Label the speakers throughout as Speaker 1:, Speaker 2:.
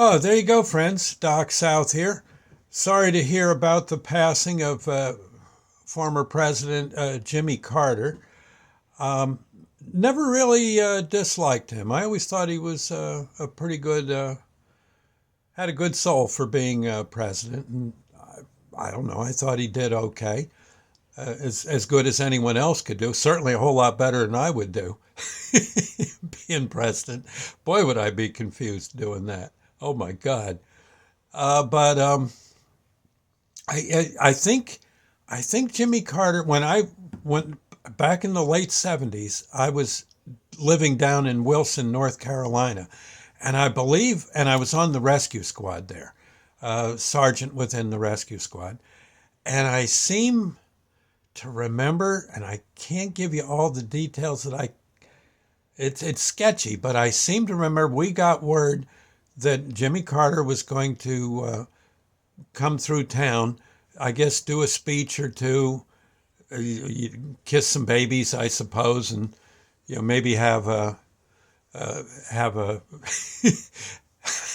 Speaker 1: Oh, there you go, friends. Doc South here. Sorry to hear about the passing of former President Jimmy Carter. Never really disliked him. I always thought he was a pretty good, had a good soul for being president. And I don't know, I thought he did okay, as good as anyone else could do. Certainly a whole lot better than I would do being president. Boy, would I be confused doing that. Oh my God. But I think Jimmy Carter. When I went back in the late '70s, I was living down in Wilson, North Carolina, and I was on the rescue squad there, sergeant within the rescue squad, and I seem to remember, and I can't give you all the details that I. It's sketchy, but I seem to remember we got word that Jimmy Carter was going to come through town, I guess, do a speech or two, you kiss some babies, I suppose, and maybe have a I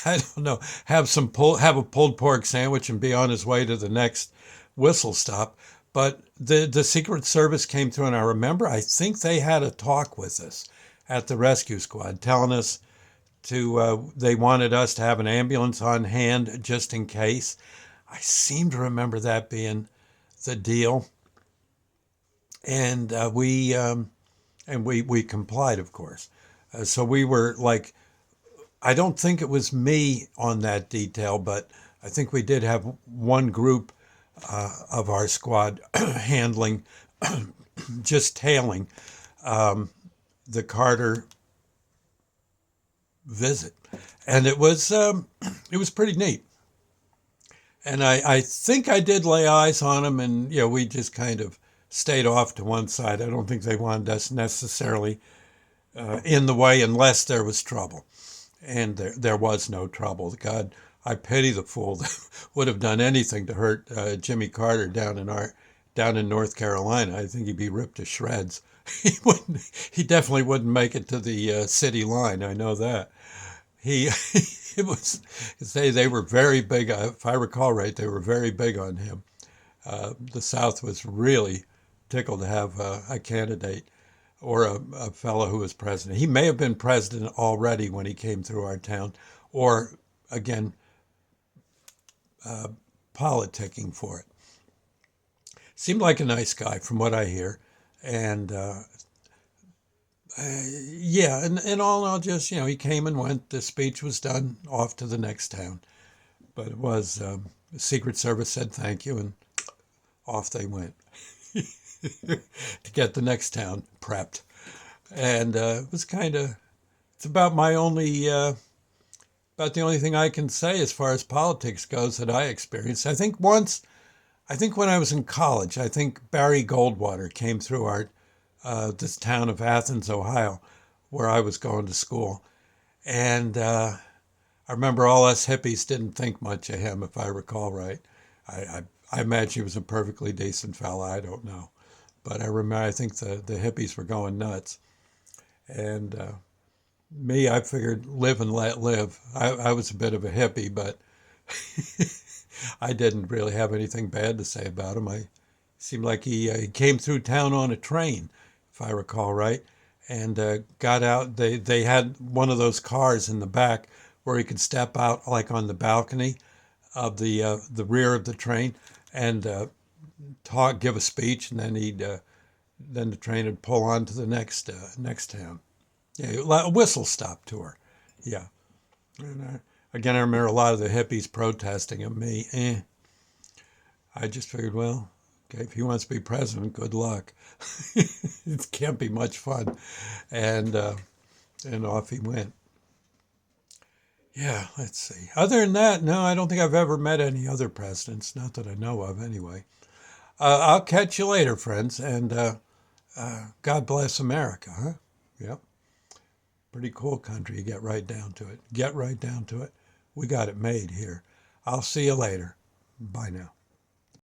Speaker 1: don't know, have a pulled pork sandwich and be on his way to the next whistle stop. But the Secret Service came through, and I remember I think they had a talk with us at the rescue squad, telling us they wanted us to have an ambulance on hand just in case. I seem to remember that being the deal, and we complied, of course. So we were like, I don't think it was me on that detail, but I think we did have one group of our squad handling, just tailing the Carter visit, and it was pretty neat. And I think I did lay eyes on him, and we just kind of stayed off to one side. I don't think they wanted us necessarily in the way unless there was trouble, and there was no trouble. God, I pity the fool that would have done anything to hurt Jimmy Carter down in North Carolina. I think he'd be ripped to shreds. He wouldn't. He definitely wouldn't make it to the city line. I know that. He it was they were very big. If I recall right, they were very big on him. The South was really tickled to have a candidate or a fellow who was president. He may have been president already when he came through our town, or again, politicking for it. Seemed like a nice guy from what I hear, and yeah, and all in all, just he came and went. The speech was done, off to the next town. But it was the Secret Service said thank you, and off they went to get the next town prepped. And it was it's about about the only thing I can say as far as politics goes that I experienced. I think when I was in college, I think Barry Goldwater came through this town of Athens, Ohio, where I was going to school. And I remember all us hippies didn't think much of him, if I recall right. I imagine he was a perfectly decent fella. I don't know. But I think the hippies were going nuts. And me, I figured live and let live. I was a bit of a hippie, but I didn't really have anything bad to say about him. I seemed like he came through town on a train, if I recall right, and got out. They had one of those cars in the back where he could step out like on the balcony of the rear of the train and give a speech, and then the train would pull on to the next town. Yeah, like a whistle stop tour. Yeah. And again, I remember a lot of the hippies protesting at me. I just figured, well, okay, if he wants to be president, good luck. It can't be much fun. And and off he went. Yeah, let's see. Other than that, no, I don't think I've ever met any other presidents, not that I know of anyway. I'll catch you later, friends, and God bless America, huh? Yep. Pretty cool country. You get right down to it. Get right down to it. We got it made here. I'll see you later. Bye now.